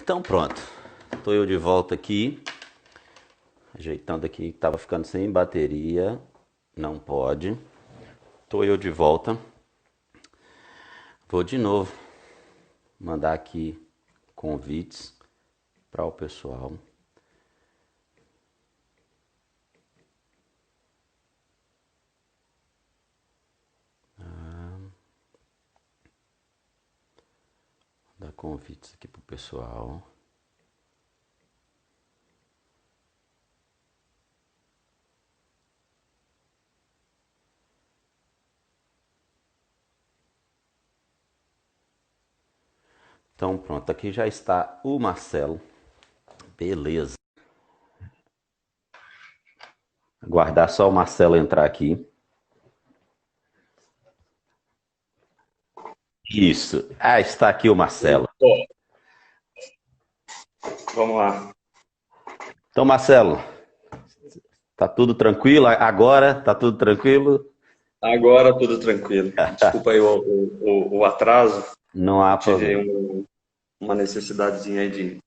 Então pronto, estou eu de volta aqui, ajeitando aqui, estava ficando sem bateria, não pode. Estou eu de volta, vou de novo mandar aqui convites para o pessoal. Dar convites aqui para o pessoal. Então pronto, aqui já está o Marcelo. Beleza. Aguardar só o Marcelo entrar aqui. Isso. Ah, está aqui o Marcelo. Bom, vamos lá. Então, Marcelo, tá tudo tranquilo? Agora tá tudo tranquilo? Agora tudo tranquilo. Desculpa aí o atraso. Não há Tive aí problema. uma necessidadezinha aí de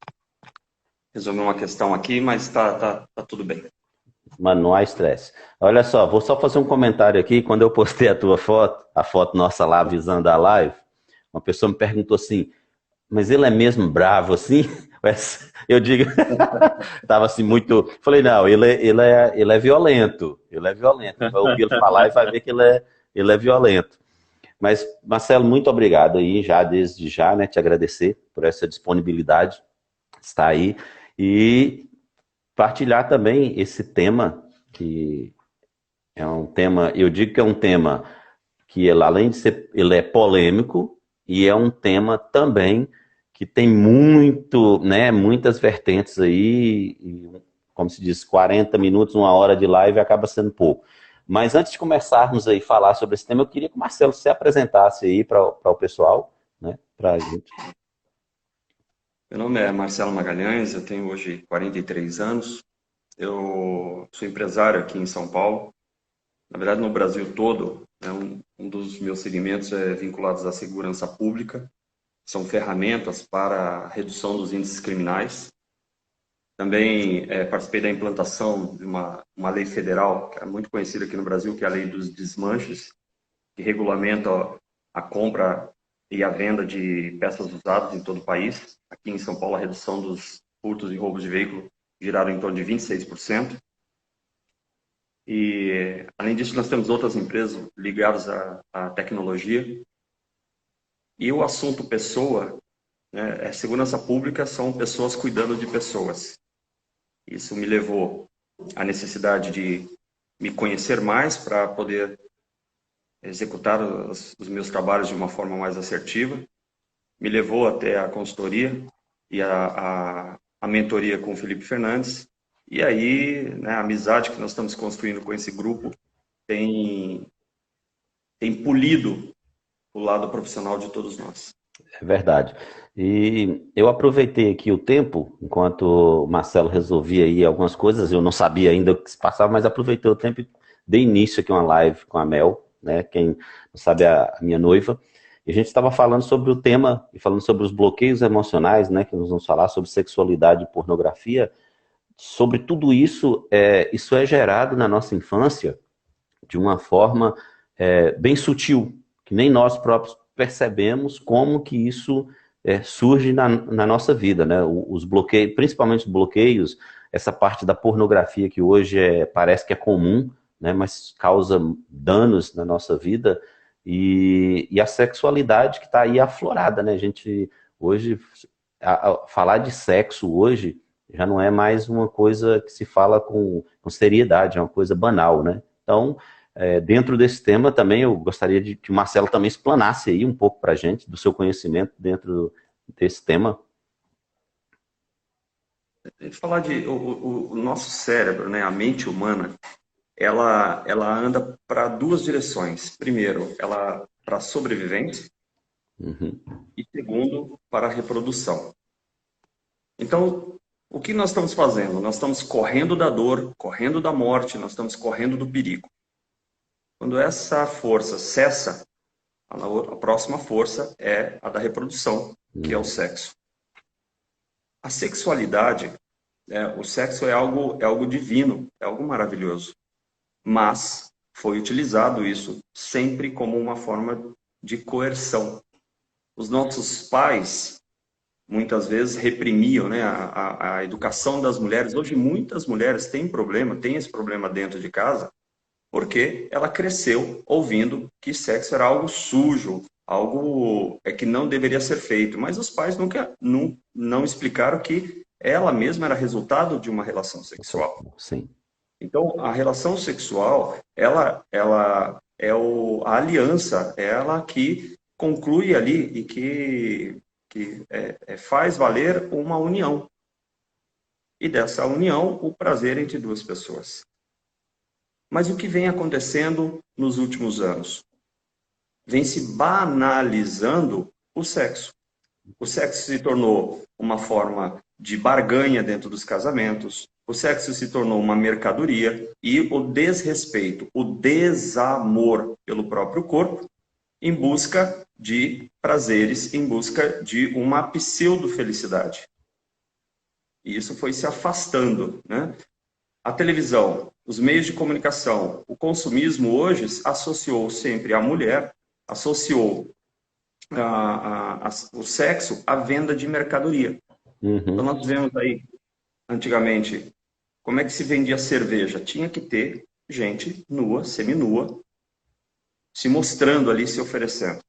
resolver uma questão aqui, mas tá tudo bem. Mano, não há estresse. Olha só, vou só fazer um comentário aqui. Quando eu postei a tua foto, a foto nossa lá avisando a live, uma pessoa me perguntou assim, mas ele é mesmo bravo assim? Eu digo, tava assim muito. Falei, não, ele é violento. Ele é violento. Vai ouvir ele falar e vai ver que ele é violento. Mas, Marcelo, muito obrigado aí, já desde já, né? Te agradecer por essa disponibilidade, estar aí. E partilhar também esse tema, que é um tema, eu digo que é um tema que ele, além de ser, ele é polêmico e é um tema também que tem muito, né, muitas vertentes aí, e, como se diz, 40 minutos, uma hora de live acaba sendo pouco. Mas antes de começarmos aí a falar sobre esse tema, eu queria que o Marcelo se apresentasse aí para o pessoal, né, para a gente. Meu nome é Marcelo Magalhães, eu tenho hoje 43 anos. Eu sou empresário aqui em São Paulo. Na verdade, no Brasil todo, né, um dos meus segmentos é vinculados à segurança pública. São ferramentas para a redução dos índices criminais. Também participei da implantação de uma lei federal, que é muito conhecida aqui no Brasil, que é a Lei dos Desmanches, que regulamenta a compra e a venda de peças usadas em todo o país. Aqui em São Paulo, a redução dos furtos e roubos de veículo giraram em torno de 26%. E, além disso, nós temos outras empresas ligadas à tecnologia. E o assunto pessoa, né, segurança pública, são pessoas cuidando de pessoas. Isso me levou à necessidade de me conhecer mais para poder executar os meus trabalhos de uma forma mais assertiva. Me levou até a consultoria e a mentoria com o Felipe Fernandes. E aí, né, a amizade que nós estamos construindo com esse grupo tem, tem polido o lado profissional de todos nós. É verdade. E eu aproveitei aqui o tempo, enquanto o Marcelo resolvia aí algumas coisas, eu não sabia ainda o que se passava, mas aproveitei o tempo e dei início aqui a uma live com a Mel, né? Quem não sabe, a minha noiva. E a gente estava falando sobre o tema, e falando sobre os bloqueios emocionais, né? Que nós vamos falar sobre sexualidade e pornografia. Sobre tudo isso, isso é gerado na nossa infância de uma forma bem sutil, que nem nós próprios percebemos como que isso surge na nossa vida, né? Os bloqueios, principalmente os bloqueios, essa parte da pornografia que hoje parece que é comum, né? Mas causa danos na nossa vida, e a sexualidade que está aí aflorada, né? A gente hoje falar de sexo hoje já não é mais uma coisa que se fala com seriedade, é uma coisa banal, né? Então, dentro desse tema também eu gostaria de que o Marcelo também explanasse aí um pouco para a gente do seu conhecimento dentro desse tema. Falar de o nosso cérebro, né, a mente humana, ela anda para duas direções. Primeiro, ela para sobrevivência Uhum. e segundo, para a reprodução. Então, o que nós estamos fazendo? Nós estamos correndo da dor, correndo da morte, nós estamos correndo do perigo. Quando essa força cessa, a próxima força é a da reprodução, que é o Uhum. sexo. A sexualidade, o sexo é algo divino, é algo maravilhoso. Mas foi utilizado isso sempre como uma forma de coerção. Os nossos pais, muitas vezes, reprimiam, né, a educação das mulheres. Hoje, muitas mulheres têm esse problema dentro de casa, porque ela cresceu ouvindo que sexo era algo sujo, algo que não deveria ser feito. Mas os pais nunca não explicaram que ela mesma era resultado de uma relação sexual. Sim. Então, a relação sexual, ela é a aliança, é ela que conclui ali e que faz valer uma união. E dessa união, o prazer entre duas pessoas. Mas o que vem acontecendo nos últimos anos? Vem se banalizando o sexo. O sexo se tornou uma forma de barganha dentro dos casamentos. O sexo se tornou uma mercadoria e o desrespeito, o desamor pelo próprio corpo em busca de prazeres, em busca de uma pseudo-felicidade. E isso foi se afastando, né? A televisão, os meios de comunicação, o consumismo hoje associou sempre a mulher, associou o sexo à venda de mercadoria. Então nós vemos aí, antigamente, como é que se vendia cerveja? Tinha que ter gente nua, seminua, se mostrando ali, se oferecendo.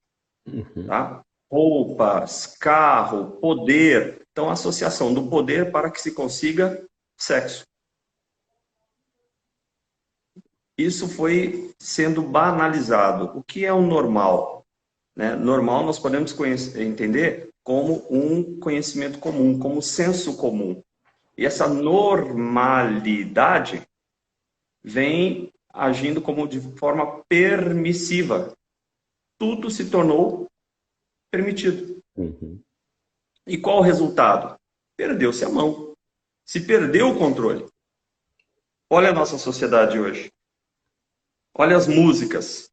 Tá? Roupas, carro, poder. Então, a associação do poder para que se consiga sexo. Isso foi sendo banalizado. O que é o normal? Né? Normal nós podemos entender como um conhecimento comum, como senso comum. E essa normalidade vem agindo como de forma permissiva. Tudo se tornou permitido. E qual o resultado? Perdeu-se a mão. Se perdeu o controle. Olha a nossa sociedade hoje. Olha as músicas.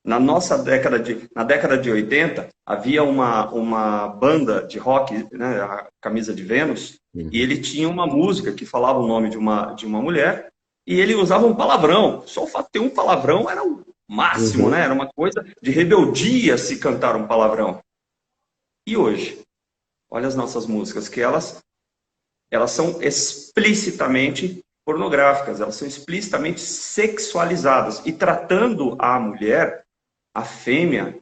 Na década de 80, havia uma banda de rock, né, a Camisa de Vênus, e ele tinha uma música que falava o nome de uma mulher, e ele usava um palavrão. Só o fato de ter um palavrão era o máximo, né? Era uma coisa de rebeldia se cantar um palavrão. E hoje, olha as nossas músicas, que elas são explicitamente pornográficas, elas são explicitamente sexualizadas e tratando a mulher, a fêmea,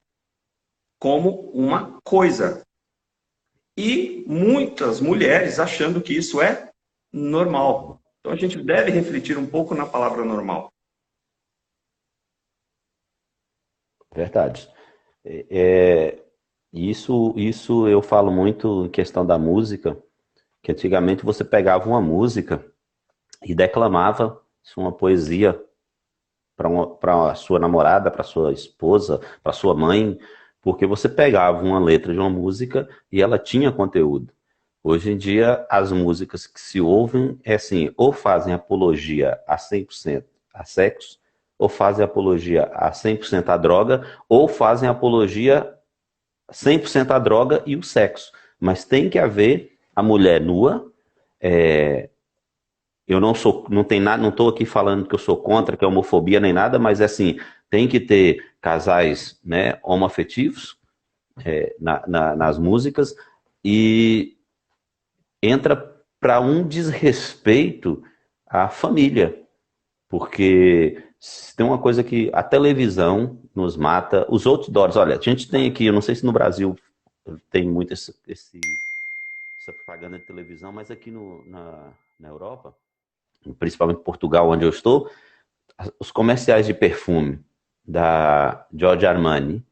como uma coisa. E muitas mulheres achando que isso é normal. Então a gente deve refletir um pouco na palavra normal. Verdade. Isso eu falo muito em questão da música, que antigamente você pegava uma música e declamava uma poesia para a sua namorada, para sua esposa, para sua mãe, porque você pegava uma letra de uma música e ela tinha conteúdo. Hoje em dia, as músicas que se ouvem assim, ou fazem apologia a 100% a sexo, ou fazem apologia a 100% à droga, ou fazem apologia 100% à droga e o sexo. Mas tem que haver a mulher nua. Eu não estou aqui falando que eu sou contra, que é homofobia nem nada, mas assim, tem que ter casais, né, homoafetivos nas músicas, e entra para um desrespeito à família, porque se tem uma coisa que a televisão nos mata, os outdoors, olha, a gente tem aqui, eu não sei se no Brasil tem muito essa propaganda de televisão, mas aqui na Europa, principalmente Portugal, onde eu estou, os comerciais de perfume da Giorgio Armani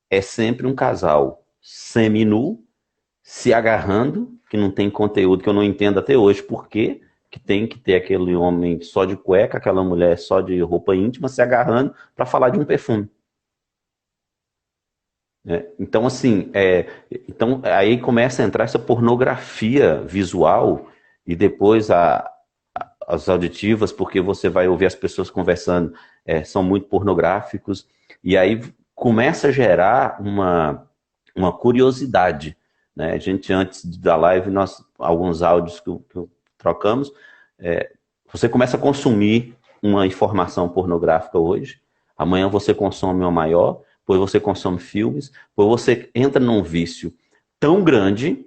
é sempre um casal seminu se agarrando, que não tem conteúdo, que eu não entendo até hoje por quê, que tem que ter aquele homem só de cueca, aquela mulher só de roupa íntima se agarrando para falar de um perfume. Então, assim, então aí começa a entrar essa pornografia visual e depois as auditivas, porque você vai ouvir as pessoas conversando, são muito pornográficos, e aí começa a gerar uma curiosidade, né? A gente, antes da live, alguns áudios que trocamos, você começa a consumir uma informação pornográfica hoje, amanhã você consome uma maior, depois você consome filmes, depois você entra num vício tão grande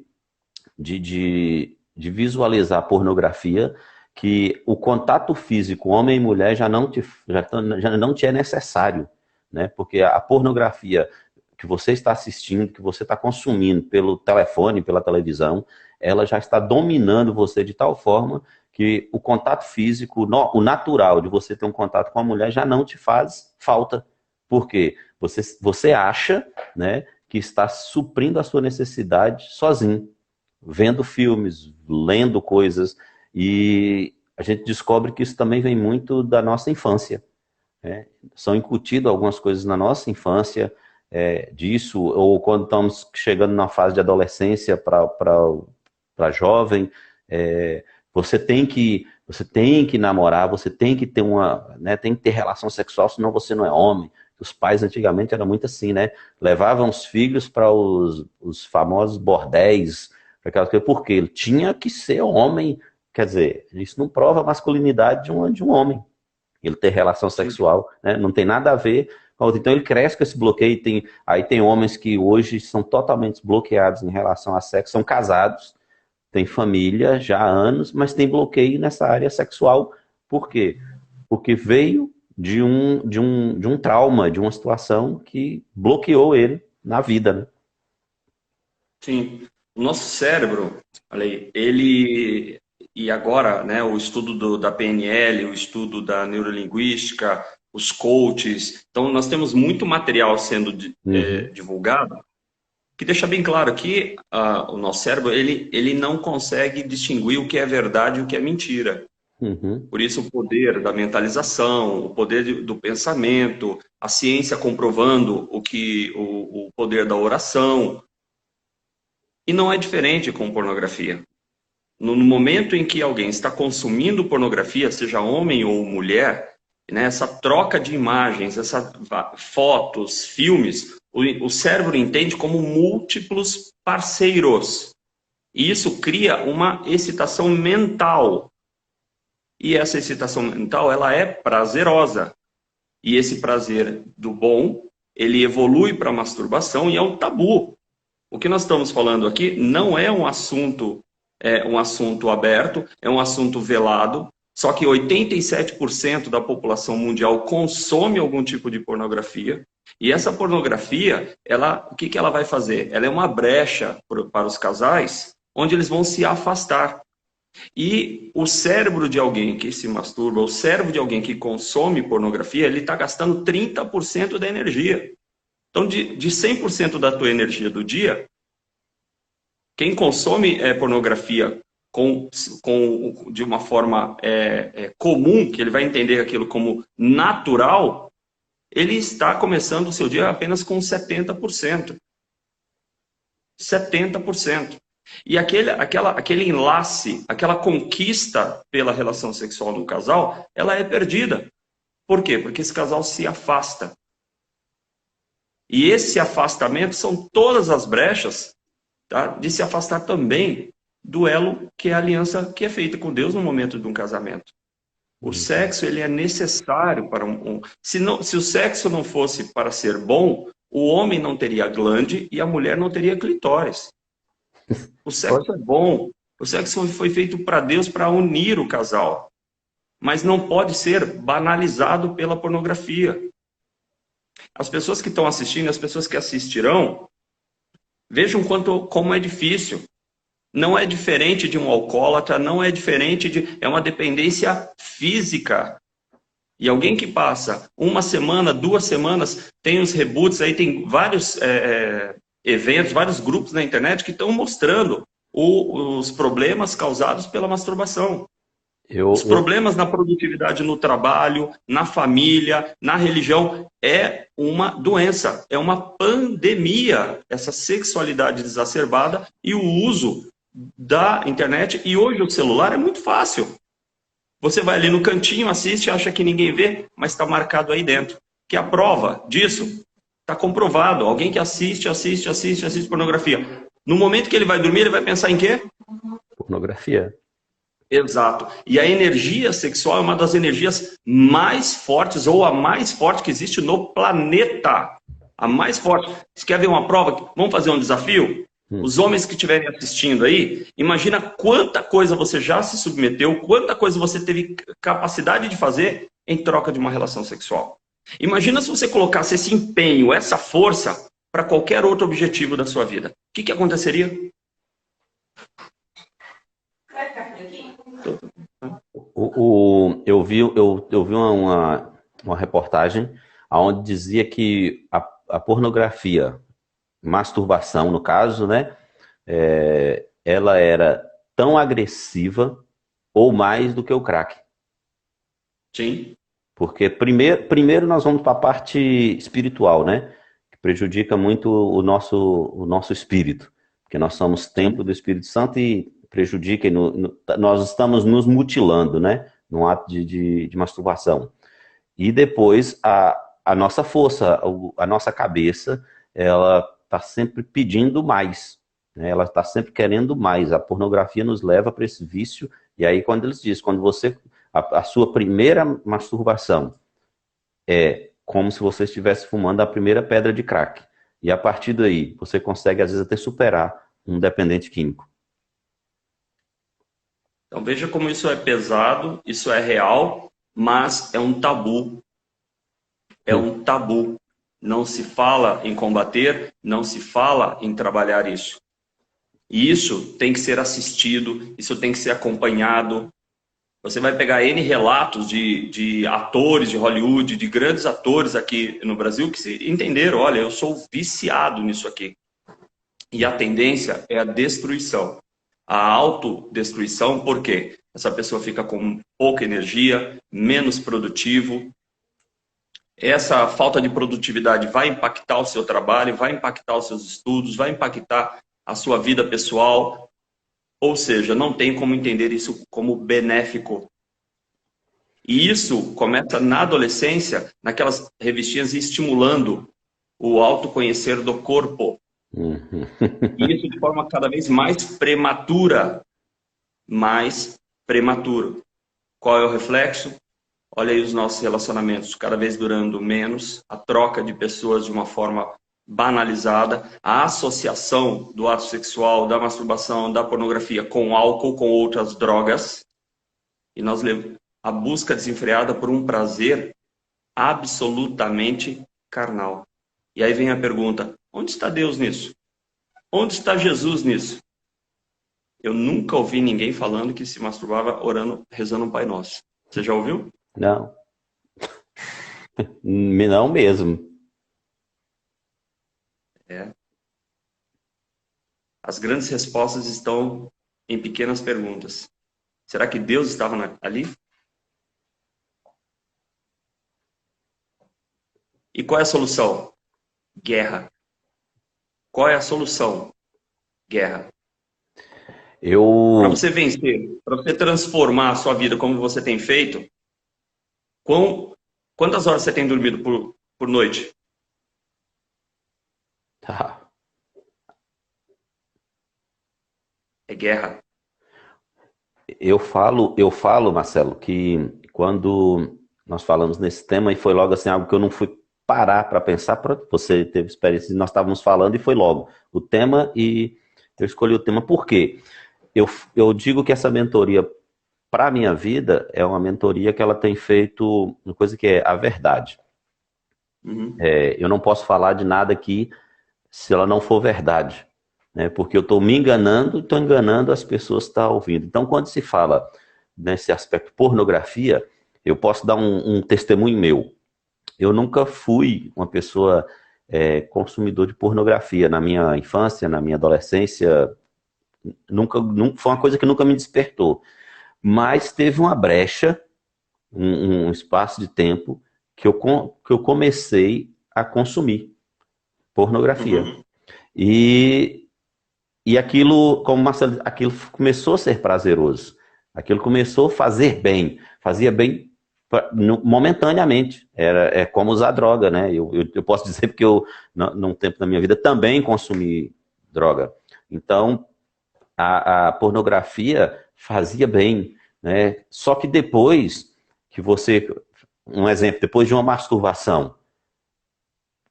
de visualizar pornografia que o contato físico homem e mulher já não te é necessário, né? Porque a pornografia que você está assistindo, que você está consumindo pelo telefone, pela televisão, ela já está dominando você de tal forma que o contato físico, o natural de você ter um contato com a mulher já não te faz falta. Por quê? Você acha, né, que está suprindo a sua necessidade sozinho, vendo filmes, lendo coisas, e a gente descobre que isso também vem muito da nossa infância, né? São incutidas algumas coisas na nossa infância, disso, ou quando estamos chegando na fase de adolescência para jovem, você tem que namorar, você tem que ter tem que ter relação sexual, senão você não é homem. Os pais antigamente eram muito assim, né? Levavam os filhos para os famosos bordéis, aquelas coisas, porque ele tinha que ser homem. Quer dizer, isso não prova a masculinidade de um homem. Ele ter relação sexual, né? Não tem nada a ver com a outra. Então ele cresce com esse bloqueio. Aí tem homens que hoje são totalmente bloqueados em relação a sexo, são casados, têm família já há anos, mas tem bloqueio nessa área sexual. Por quê? Porque veio de um trauma, de uma situação que bloqueou ele na vida, né? Sim. O nosso cérebro, ele... E agora, né, o estudo da PNL, o estudo da neurolinguística, os coaches. Então, nós temos muito material sendo divulgado que deixa bem claro que o nosso cérebro ele não consegue distinguir o que é verdade e o que é mentira. Por isso, o poder da mentalização, o poder do pensamento, a ciência comprovando o poder da oração. E não é diferente com pornografia. No momento em que alguém está consumindo pornografia, seja homem ou mulher, né, essa troca de imagens, essas fotos, filmes, o cérebro entende como múltiplos parceiros. E isso cria uma excitação mental. E essa excitação mental, ela é prazerosa. E esse prazer do bom, ele evolui para a masturbação e é um tabu. O que nós estamos falando aqui não é um assunto aberto, é um assunto velado, só que 87% da população mundial consome algum tipo de pornografia, e essa pornografia, o que ela vai fazer? Ela é uma brecha para os casais, onde eles vão se afastar. E o cérebro de alguém que se masturba, o cérebro de alguém que consome pornografia, ele está gastando 30% da energia. Então, de 100% da tua energia do dia, quem consome pornografia de uma forma comum, que ele vai entender aquilo como natural, ele está começando o seu dia apenas com 70%. 70%. E aquele enlace, aquela conquista pela relação sexual do casal, ela é perdida. Por quê? Porque esse casal se afasta. E esse afastamento são todas as brechas, tá, de se afastar também do elo que é a aliança que é feita com Deus no momento de um casamento. O sexo, ele é necessário para se o sexo não fosse para ser bom, o homem não teria glande e a mulher não teria clitóris. O sexo é bom. O sexo foi feito para Deus para unir o casal. Mas não pode ser banalizado pela pornografia. As pessoas que estão assistindo, as pessoas que assistirão, vejam como é difícil. Não é diferente de um alcoólatra, não é diferente é uma dependência física. E alguém que passa uma semana, 2 semanas, tem os reboots, aí tem vários eventos, vários grupos na internet que estão mostrando os problemas causados pela masturbação. Os problemas na produtividade no trabalho, na família, na religião, é uma doença, é uma pandemia, essa sexualidade exacerbada e o uso da internet. E hoje o celular é muito fácil. Você vai ali no cantinho, assiste, acha que ninguém vê, mas está marcado aí dentro. Que a prova disso está comprovado. Alguém que assiste pornografia. No momento que ele vai dormir, ele vai pensar em quê? Pornografia. Exato. E a energia sexual é uma das energias mais fortes, ou a mais forte que existe no planeta. A mais forte. Você quer ver uma prova? Vamos fazer um desafio? Os homens que estiverem assistindo aí, imagina quanta coisa você já se submeteu, quanta coisa você teve capacidade de fazer em troca de uma relação sexual. Imagina se você colocasse esse empenho, essa força, para qualquer outro objetivo da sua vida. O que aconteceria? Eu vi uma reportagem onde dizia que a pornografia, masturbação no caso, né, ela era tão agressiva ou mais do que o crack. Sim. Porque primeiro nós vamos para a parte espiritual, né, que prejudica muito o nosso espírito, porque nós somos templo do Espírito Santo e prejudica, nós estamos nos mutilando, né, num ato de masturbação. E depois a nossa força, a nossa cabeça, ela está sempre pedindo mais, né? Ela está sempre querendo mais. A pornografia nos leva para esse vício. E aí quando eles dizem, quando você, a sua primeira masturbação é como se você estivesse fumando a primeira pedra de crack. E a partir daí, você consegue às vezes até superar um dependente químico. Então veja como isso é pesado, isso é real, mas é um tabu. É um tabu. Não se fala em combater, não se fala em trabalhar isso. E isso tem que ser assistido, isso tem que ser acompanhado. Você vai pegar N relatos de atores de Hollywood, de grandes atores aqui no Brasil, que se entenderam, olha, eu sou viciado nisso aqui. E a tendência é a destruição. A autodestruição, por quê? Essa pessoa fica com pouca energia, menos produtivo. Essa falta de produtividade vai impactar o seu trabalho, vai impactar os seus estudos, vai impactar a sua vida pessoal. Ou seja, não tem como entender isso como benéfico. E isso começa na adolescência, naquelas revistinhas estimulando o autoconhecer do corpo. E isso de forma cada vez mais prematura. Mais prematuro. Qual é o reflexo? Olha aí os nossos relacionamentos cada vez durando menos, a troca de pessoas de uma forma banalizada, a associação do ato sexual, da masturbação, da pornografia com álcool, com outras drogas. E nós levamos a busca desenfreada por um prazer absolutamente carnal. E aí vem a pergunta, onde está Deus nisso? Onde está Jesus nisso? Eu nunca ouvi ninguém falando que se masturbava orando, rezando um Pai Nosso. Você já ouviu? Não. Não mesmo. As grandes respostas estão em pequenas perguntas. Será que Deus estava ali? E qual é a solução? Guerra. Qual é a solução? Guerra. Para você vencer, para você transformar a sua vida como você tem feito, quantas horas você tem dormido por noite? Tá. É guerra. Eu falo, Marcelo, que quando nós falamos nesse tema, e foi logo assim, algo que eu não fui parar para pensar, você teve experiência, nós estávamos falando e foi logo o tema, e eu escolhi o tema por quê? Eu digo que essa mentoria, para a minha vida, é uma mentoria que ela tem feito uma coisa que é a verdade. Eu não posso falar de nada aqui se ela não for verdade, né? Porque eu estou me enganando, estou enganando as pessoas que estão ouvindo. Então, quando se fala nesse aspecto pornografia, eu posso dar um testemunho meu. Eu nunca fui uma pessoa consumidor de pornografia na minha infância, na minha adolescência. Nunca, foi uma coisa que nunca me despertou. Mas teve uma brecha, um espaço de tempo, que eu comecei a consumir pornografia. E aquilo, como Marcelo, aquilo começou a ser prazeroso. Aquilo começou a fazer bem. Fazia bem momentaneamente. É como usar droga, né? Eu posso dizer porque eu, num tempo da minha vida, também consumi droga. Então, a pornografia fazia bem, né? Só que depois que você, um exemplo, depois de uma masturbação,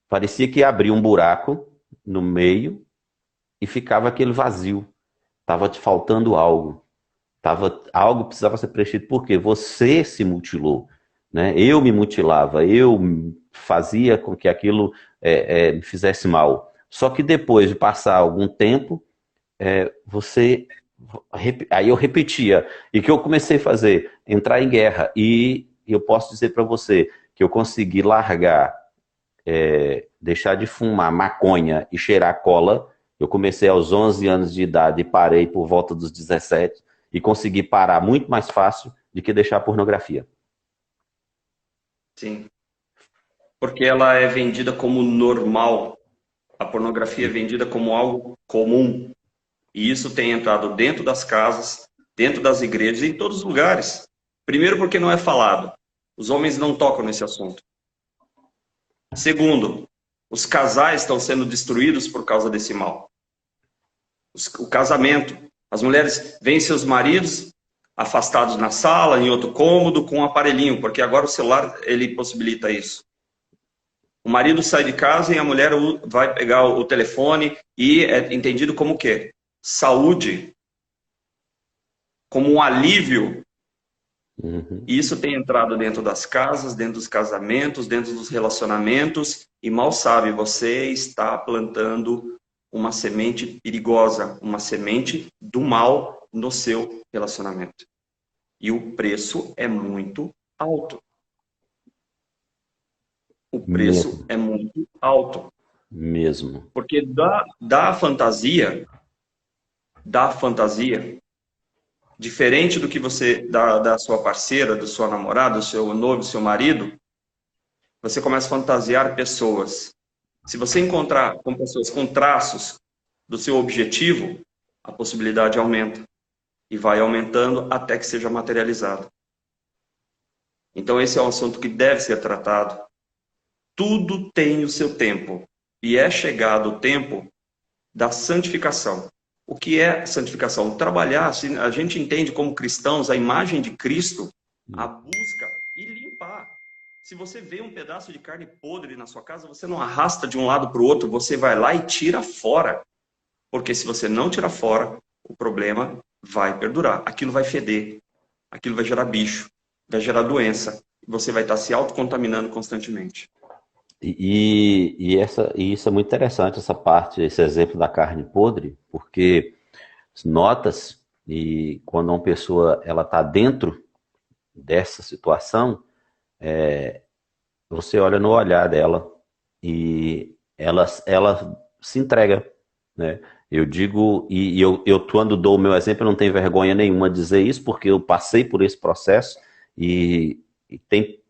parecia que abria um buraco no meio e ficava aquele vazio. Tava te faltando algo. Algo precisava ser preenchido porque você se mutilou, né? Eu me mutilava, eu fazia com que aquilo me fizesse mal. Só que depois de passar algum tempo, você aí eu repetia. E o que eu comecei a fazer? Entrar em guerra. E eu posso dizer para você que eu consegui largar, deixar de fumar maconha e cheirar cola. Eu comecei aos 11 anos de idade e parei por volta dos 17 e consegui parar muito mais fácil do que deixar a pornografia. Sim. Porque ela é vendida como normal. A pornografia é vendida como algo comum. E isso tem entrado dentro das casas, dentro das igrejas, em todos os lugares. Primeiro, porque não é falado. Os homens não tocam nesse assunto. Segundo, os casais estão sendo destruídos por causa desse mal. O casamento. As mulheres veem seus maridos afastados na sala, em outro cômodo, com um aparelhinho, porque agora o celular ele possibilita isso. O marido sai de casa e a mulher vai pegar o telefone e é entendido como o quê? Saúde, como um alívio. Uhum. E isso tem entrado dentro das casas, dentro dos casamentos, dentro dos relacionamentos, e mal sabe, você está plantando uma semente perigosa, uma semente do mal no seu relacionamento. E o preço é muito alto. O preço Mesmo, é muito alto. mesmo. Porque da fantasia, diferente do que você, da sua parceira, do seu namorado, do seu noivo, do seu marido, você começa a fantasiar pessoas. Se você encontrar com pessoas com traços do seu objetivo, a possibilidade aumenta. E vai aumentando até que seja materializado. Então esse é um assunto que deve ser tratado. Tudo tem o seu tempo. E é chegado o tempo da santificação. O que é santificação? Trabalhar, se a gente entende como cristãos a imagem de Cristo, a busca e limpar. Se você vê um pedaço de carne podre na sua casa, você não arrasta de um lado para o outro, você vai lá e tira fora. Porque se você não tirar fora, o problema vai perdurar. Aquilo vai feder, aquilo vai gerar bicho, vai gerar doença. E você vai estar se autocontaminando constantemente. E isso é muito interessante, essa parte, esse exemplo da carne podre, porque notas, e quando uma pessoa ela está dentro dessa situação, você olha no olhar dela e ela se entrega, né? Eu digo, quando dou o meu exemplo, eu não tenho vergonha nenhuma de dizer isso, porque eu passei por esse processo e, e tem,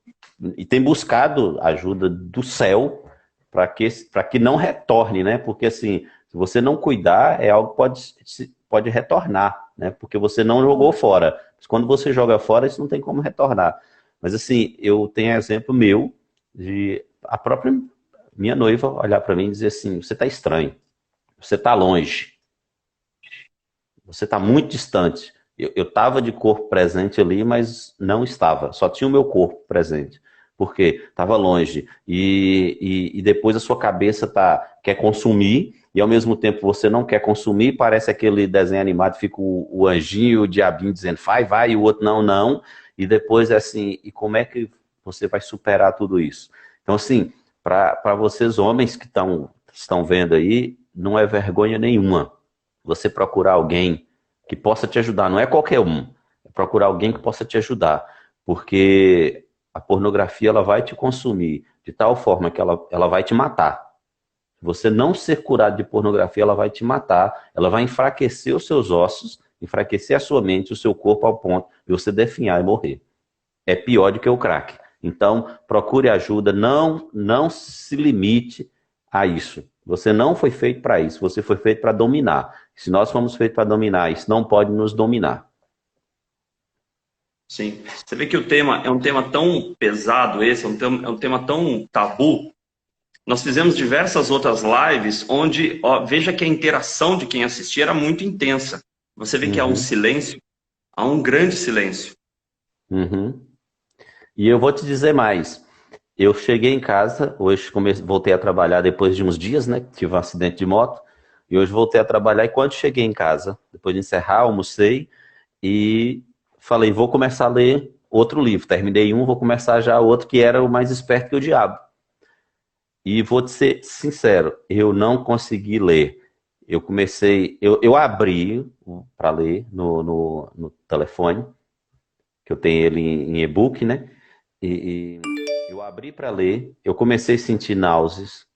e tem buscado ajuda do céu para que não retorne, né? Porque assim, se você não cuidar, é algo que pode retornar, né? Porque você não jogou fora. Mas quando você joga fora, isso não tem como retornar. Mas assim, eu tenho exemplo meu de a própria minha noiva olhar para mim e dizer assim: você está estranho, você está longe, você está muito distante. Eu estava de corpo presente ali, mas não estava, só tinha o meu corpo presente, porque estava longe. E depois a sua cabeça quer consumir, e ao mesmo tempo você não quer consumir, parece aquele desenho animado, fica o anjinho e o diabinho dizendo vai, vai, e o outro não, não. E depois é assim, e como é que você vai superar tudo isso? Então, assim, para vocês homens que estão vendo aí, não é vergonha nenhuma você procurar alguém que possa te ajudar. Não é qualquer um, é procurar alguém que possa te ajudar, porque a pornografia ela vai te consumir de tal forma que ela vai te matar. Se você não ser curado de pornografia, ela vai te matar, ela vai enfraquecer os seus ossos, enfraquecer a sua mente, o seu corpo ao ponto de você definhar e morrer. É pior do que o crack. Então, procure ajuda, não se limite a isso. Você não foi feito para isso, você foi feito para dominar. Se nós fomos feitos para dominar, isso não pode nos dominar. Sim. Você vê que o tema é um tema tão pesado esse, é um tema tão tabu, Nós fizemos diversas outras lives onde, ó, veja que a interação de quem assistia era muito intensa. Você vê que há um silêncio, há um grande silêncio. Uhum. E eu vou te dizer mais. Eu cheguei em casa, hoje voltei a trabalhar depois de uns dias, né? Tive um acidente de moto. E hoje voltei a trabalhar. E quando cheguei em casa, depois de encerrar, almocei e falei, vou começar a ler outro livro. Terminei um, vou começar já outro, que era O Mais Esperto que o Diabo. E vou te ser sincero, eu não consegui ler. Eu abri para ler no telefone, que eu tenho ele em e-book, né? E eu abri para ler, eu comecei a sentir náuseas,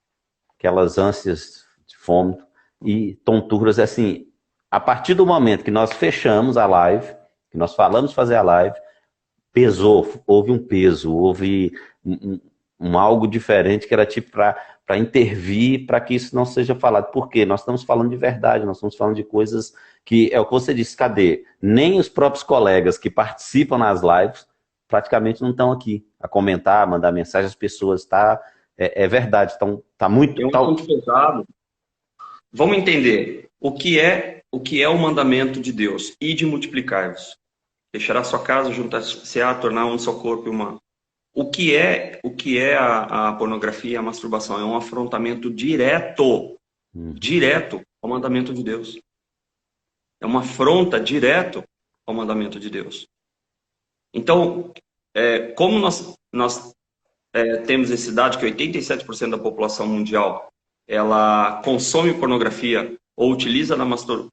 aquelas ânsias de vômito e tonturas, assim, a partir do momento que nós fechamos a live, que nós falamos fazer a live, pesou, houve um peso, houve um algo diferente que era tipo para intervir, para que isso não seja falado. Por quê? Nós estamos falando de verdade, nós estamos falando de coisas que, é o que você disse, cadê? Nem os próprios colegas que participam nas lives praticamente não estão aqui a comentar, a mandar mensagem às pessoas, tá? É verdade, tá muito... É um assunto pesado. Vamos entender o que é o mandamento de Deus. Ide e multiplicai-vos. Deixará sua casa, juntar-se a tornar um só corpo e uma. O que é a pornografia e a masturbação? É um afrontamento direto ao mandamento de Deus. É uma afronta direto ao mandamento de Deus. Então, como nós temos esse dado que 87% da população mundial ela consome pornografia ou utiliza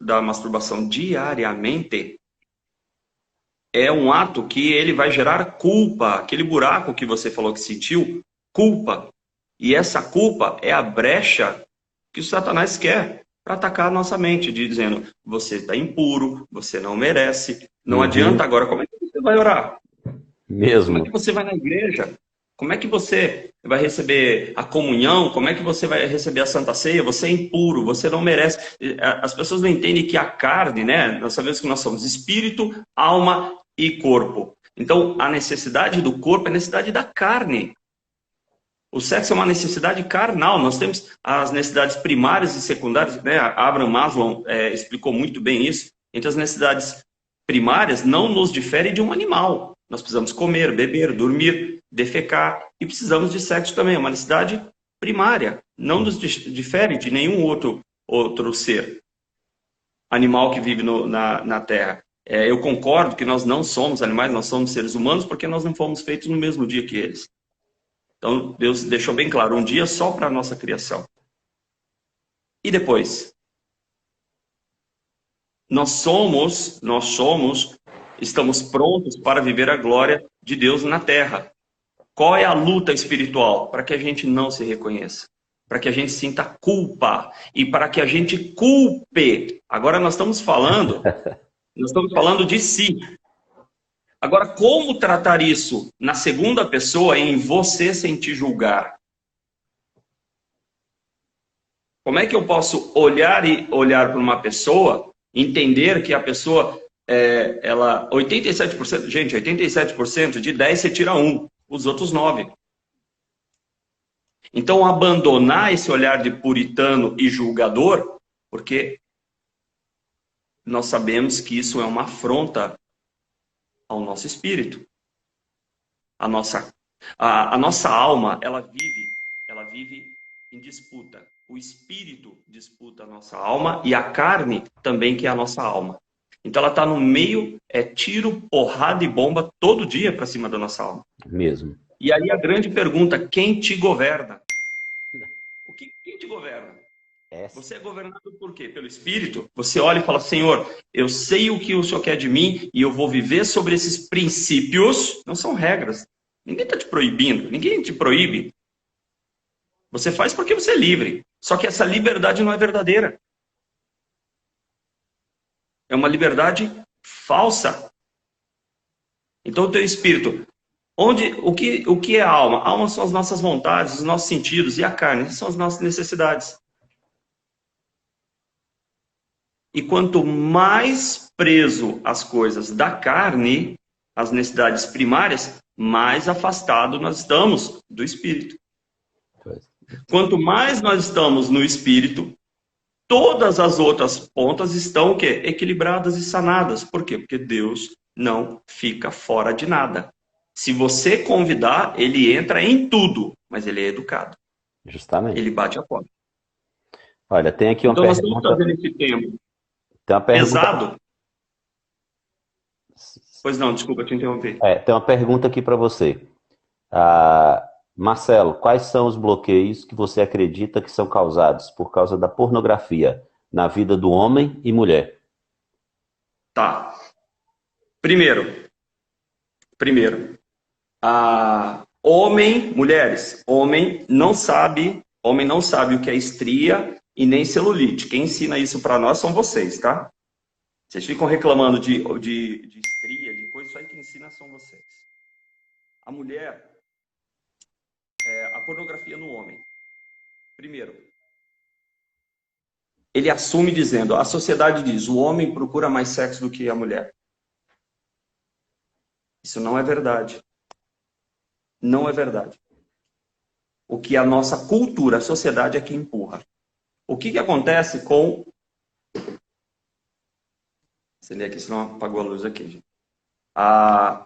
da masturbação diariamente, é um ato que ele vai gerar culpa, aquele buraco que você falou que sentiu, culpa. E essa culpa é a brecha que o Satanás quer para atacar a nossa mente, dizendo, você está impuro, você não merece, não adianta agora, como é que você vai orar? Como é que você vai na igreja? Como é que você vai receber a comunhão? Como é que você vai receber a Santa Ceia? Você é impuro, você não merece. As pessoas não entendem que a carne, né? Nós sabemos que nós somos espírito, alma e corpo. Então, a necessidade do corpo é a necessidade da carne. O sexo é uma necessidade carnal. Nós temos as necessidades primárias e secundárias, né? Abraham Maslow explicou muito bem isso. Entre as necessidades primárias, não nos difere de um animal. Nós precisamos comer, beber, dormir, defecar e precisamos de sexo também. É uma necessidade primária. Não nos difere de nenhum outro ser animal que vive na Terra. Eu concordo que nós não somos animais, nós somos seres humanos porque nós não fomos feitos no mesmo dia que eles. Então, Deus deixou bem claro, um dia só para a nossa criação. E depois? Nós somos, estamos prontos para viver a glória de Deus na Terra. Qual é a luta espiritual? Para que a gente não se reconheça. Para que a gente sinta culpa. E para que a gente culpe. Agora nós estamos falando de si. Agora, como tratar isso na segunda pessoa em você sem te julgar? Como é que eu posso olhar para uma pessoa, entender que a pessoa, 87%, gente, 87% de 10 você tira 1, os outros 9. Então, abandonar esse olhar de puritano e julgador, porque nós sabemos que isso é uma afronta ao nosso espírito. A nossa alma, ela vive em disputa. O espírito disputa a nossa alma e a carne também, que é a nossa alma. Então ela está no meio, tiro, porrada e bomba todo dia para cima da nossa alma. Mesmo. E aí a grande pergunta, quem te governa? Quem te governa? Você é governado por quê? Pelo Espírito? Você olha e fala, Senhor, eu sei o que o Senhor quer de mim e eu vou viver sobre esses princípios. Não são regras. Ninguém está te proibindo. Ninguém te proíbe. Você faz porque você é livre. Só que essa liberdade não é verdadeira. É uma liberdade falsa. Então o teu Espírito... O que é a alma? A alma são as nossas vontades, os nossos sentidos. E a carne são as nossas necessidades. E quanto mais preso às coisas da carne, às necessidades primárias, mais afastado nós estamos do Espírito. Quanto mais nós estamos no espírito, todas as outras pontas estão o quê? Equilibradas e sanadas. Por quê? Porque Deus não fica fora de nada. Se você convidar, ele entra em tudo, mas ele é educado. Justamente. Ele bate a porta. Olha, tem aqui uma Então nós estamos pergunta. fazendo esse tempo Tem uma pergunta. pesado. Pois não, desculpa te interromper. Tem uma pergunta aqui para você. Ah, Marcelo, quais são os bloqueios que você acredita que são causados por causa da pornografia na vida do homem e mulher? Tá. Primeiro, mulheres, homem não sabe o que é estria e nem celulite. Quem ensina isso para nós são vocês, tá? Vocês ficam reclamando de estria, de coisa, isso aí que ensina são vocês. A mulher, a pornografia no homem. Primeiro, ele assume dizendo, a sociedade diz, o homem procura mais sexo do que a mulher. Isso não é verdade. Não é verdade. O que a nossa cultura, a sociedade é que empurra. O que acontece com... Acender aqui, senão apagou a luz aqui, gente.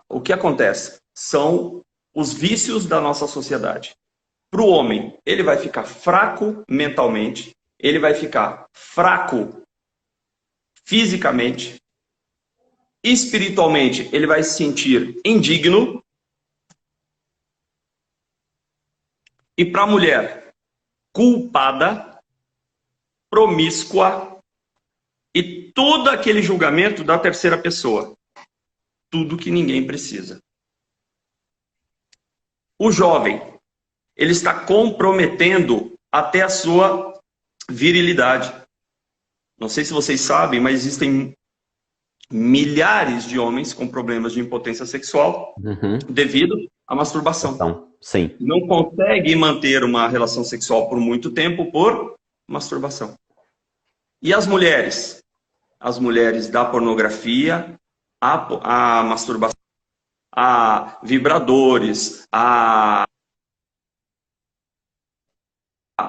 O que acontece são os vícios da nossa sociedade. Para o homem, ele vai ficar fraco mentalmente, ele vai ficar fraco fisicamente, espiritualmente, ele vai se sentir indigno. E para a mulher, culpada, promíscua e todo aquele julgamento da terceira pessoa. Tudo que ninguém precisa. O jovem, ele está comprometendo até a sua virilidade. Não sei se vocês sabem, mas existem milhares de homens com problemas de impotência sexual devido à masturbação. Então, sim. Não consegue manter uma relação sexual por muito tempo por masturbação. E as mulheres? As mulheres da pornografia, a masturbação, a vibradores, a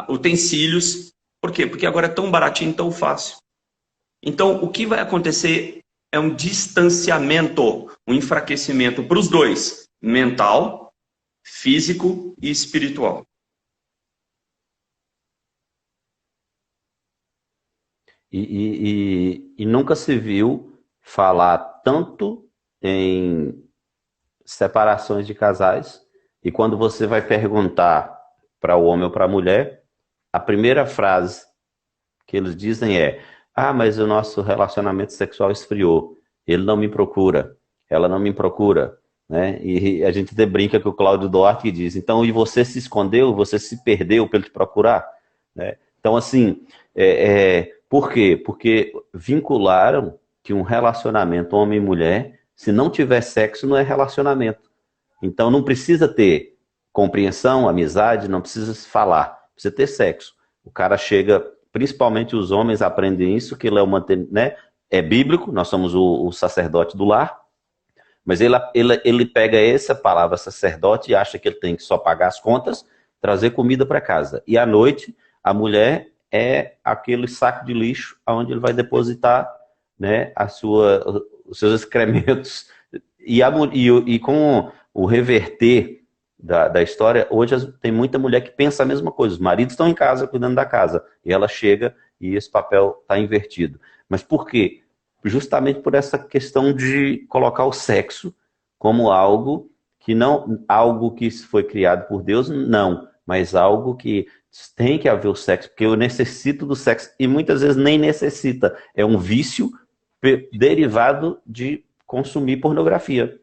utensílios. Por quê? Porque agora é tão baratinho, tão fácil. Então, o que vai acontecer é um distanciamento, um enfraquecimento para os dois, mental, físico e espiritual. E nunca se viu falar tanto em separações de casais, e quando você vai perguntar para o homem ou para a mulher, a primeira frase que eles dizem é: ah, mas o nosso relacionamento sexual esfriou, ele não me procura, ela não me procura, né? E a gente até brinca que o Cláudio Duarte diz, então, e você se escondeu, você se perdeu para ele te procurar, né? Então, assim, por quê? Porque vincularam que um relacionamento homem e mulher, se não tiver sexo, não é relacionamento. Então, não precisa ter compreensão, amizade, não precisa se falar, precisa ter sexo. O cara chega, principalmente os homens aprendem isso, que ele é, né, é bíblico, nós somos o sacerdote do lar, mas ele pega essa palavra sacerdote e acha que ele tem que só pagar as contas, trazer comida para casa. E à noite, a mulher é aquele saco de lixo onde ele vai depositar, né, os seus excrementos. E com o reverter da história, hoje tem muita mulher que pensa a mesma coisa. Os maridos estão em casa, cuidando da casa, e ela chega e esse papel está invertido. Mas por quê? Justamente por essa questão de colocar o sexo como algo que foi criado por Deus, não, mas algo que tem que haver o sexo, porque eu necessito do sexo, e muitas vezes nem necessita. É um vício derivado de consumir pornografia.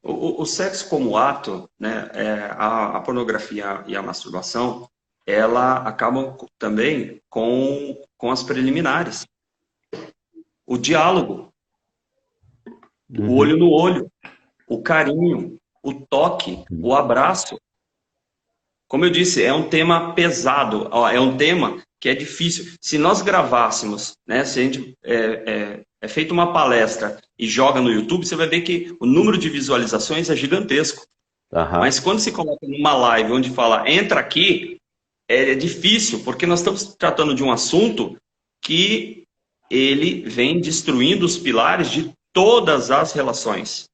O sexo como ato, né, a pornografia e a masturbação, ela acabam também com as preliminares. O diálogo, o olho no olho, o carinho, o toque, o abraço. Como eu disse, é um tema pesado, é um tema que é difícil. Se nós gravássemos, né, se a gente é feita uma palestra e joga no YouTube, você vai ver que o número de visualizações é gigantesco. Aham. Mas quando se coloca numa live onde fala, entra aqui, é difícil, porque nós estamos tratando de um assunto que ele vem destruindo os pilares de todas as relações.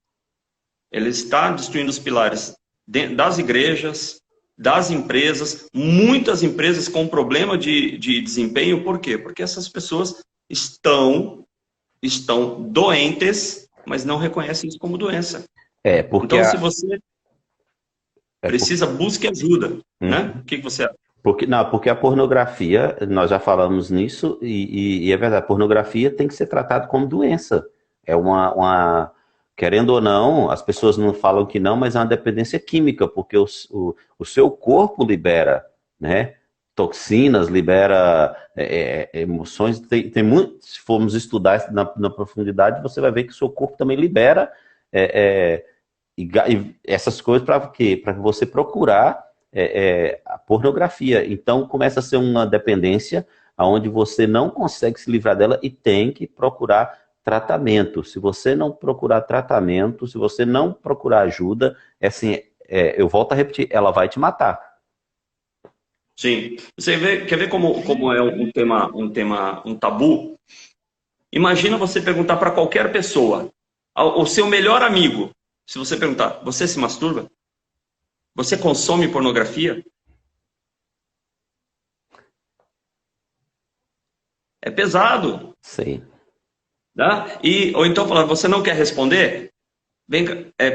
Ele está destruindo os pilares das igrejas, das empresas, muitas empresas com problema de desempenho, por quê? Porque essas pessoas estão doentes, mas não reconhecem isso como doença. É, porque Então, se a. você É por- precisa, busque ajuda, né? O Uhum. que você acha? Porque, não, porque a pornografia, nós já falamos nisso, e é verdade, a pornografia tem que ser tratada como doença. É querendo ou não, as pessoas não falam que não, mas é uma dependência química, porque o seu corpo libera, né, toxinas, libera emoções, tem muito, se formos estudar isso na profundidade, você vai ver que o seu corpo também libera é, e essas coisas para quê? Para você procurar a pornografia. Então começa a ser uma dependência onde você não consegue se livrar dela e tem que procurar tratamento. Se você não procurar tratamento, se você não procurar ajuda, assim, eu volto a repetir, ela vai te matar. Sim. Quer ver como é um tabu? Imagina você perguntar para qualquer pessoa, o seu melhor amigo, se você perguntar, você se masturba? Você consome pornografia? É pesado, Sim, tá? Ou então falar, você não quer responder?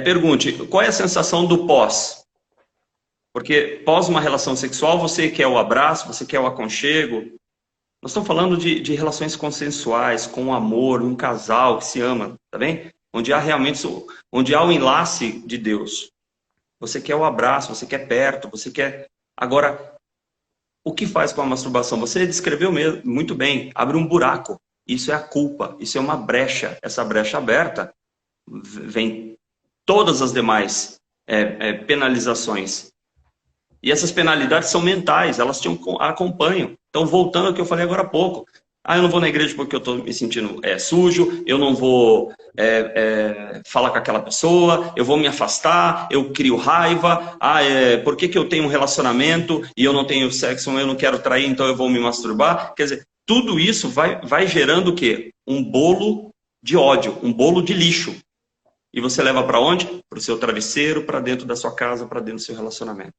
Pergunte, qual é a sensação do pós? Porque pós uma relação sexual, você quer o abraço, você quer o aconchego. Nós estamos falando de relações consensuais, com amor, um casal que se ama, tá bem? Onde há realmente, onde há o enlace de Deus. Você quer o abraço, você quer perto, você quer... Agora, o que faz com a masturbação? Você descreveu muito bem, abre um buraco. Isso é a culpa, isso é uma brecha. Essa brecha aberta vem todas as demais penalizações. E essas penalidades são mentais, elas te acompanham. Então, voltando ao que eu falei agora há pouco. Eu não vou na igreja porque eu estou me sentindo sujo, eu não vou falar com aquela pessoa, eu vou me afastar, eu crio raiva. Por que eu tenho um relacionamento e eu não tenho sexo, eu não quero trair, então eu vou me masturbar? Quer dizer, tudo isso vai gerando o quê? Um bolo de ódio, um bolo de lixo. E você leva para onde? Para o seu travesseiro, para dentro da sua casa, para dentro do seu relacionamento.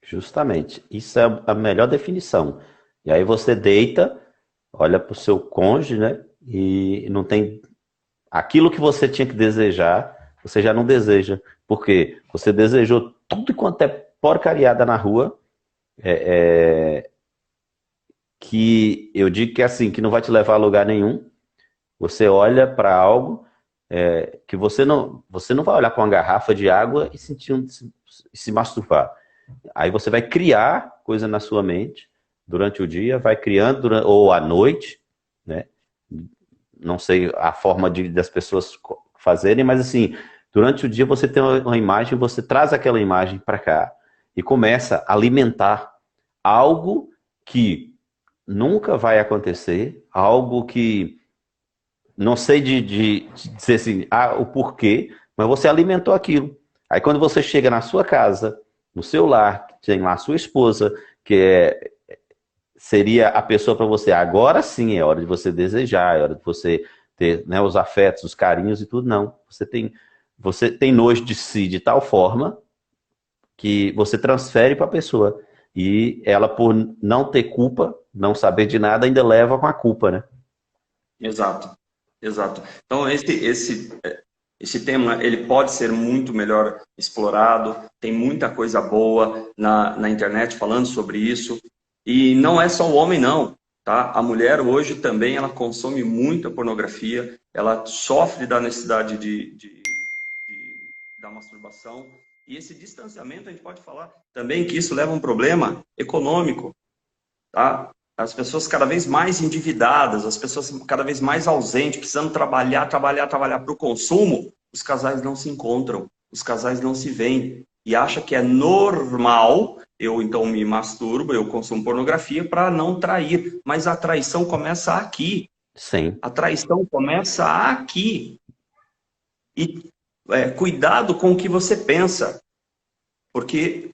justamente. Isso é a melhor definição. E aí você deita, olha para o seu cônjuge, né? E não tem aquilo que você tinha que desejar, você já não deseja. Porque você desejou tudo quanto é porcariada na rua, que eu digo que é assim, que não vai te levar a lugar nenhum. Você olha para algo que você não vai olhar para uma garrafa de água e sentir se masturbar. Aí você vai criar coisa na sua mente durante o dia, vai criando ou à noite, né? Não sei a forma das pessoas fazerem, mas assim, durante o dia você tem uma imagem, você traz aquela imagem para cá e começa a alimentar algo que nunca vai acontecer, algo que não sei de dizer assim, o porquê, mas você alimentou aquilo. Aí quando você chega na sua casa, no seu lar, tem lá a sua esposa, que seria a pessoa para você, agora sim é hora de você desejar, é hora de você ter, né, os afetos, os carinhos e tudo, não. Você tem nojo de si de tal forma que você transfere para a pessoa. E ela, por não ter culpa, não saber de nada, ainda leva com a culpa, né? Exato, exato. Então, esse tema ele pode ser muito melhor explorado, tem muita coisa boa na internet falando sobre isso. E não é só o homem, não. Tá? A mulher hoje também ela consome muita pornografia, ela sofre da necessidade da masturbação. E esse distanciamento, a gente pode falar também que isso leva a um problema econômico. Tá? As pessoas cada vez mais endividadas, as pessoas cada vez mais ausentes, precisando trabalhar para o consumo, os casais não se encontram, os casais não se veem e acha que é normal, eu então me masturbo, eu consumo pornografia para não trair, mas a traição começa aqui. Sim. A traição começa aqui. E cuidado com o que você pensa, porque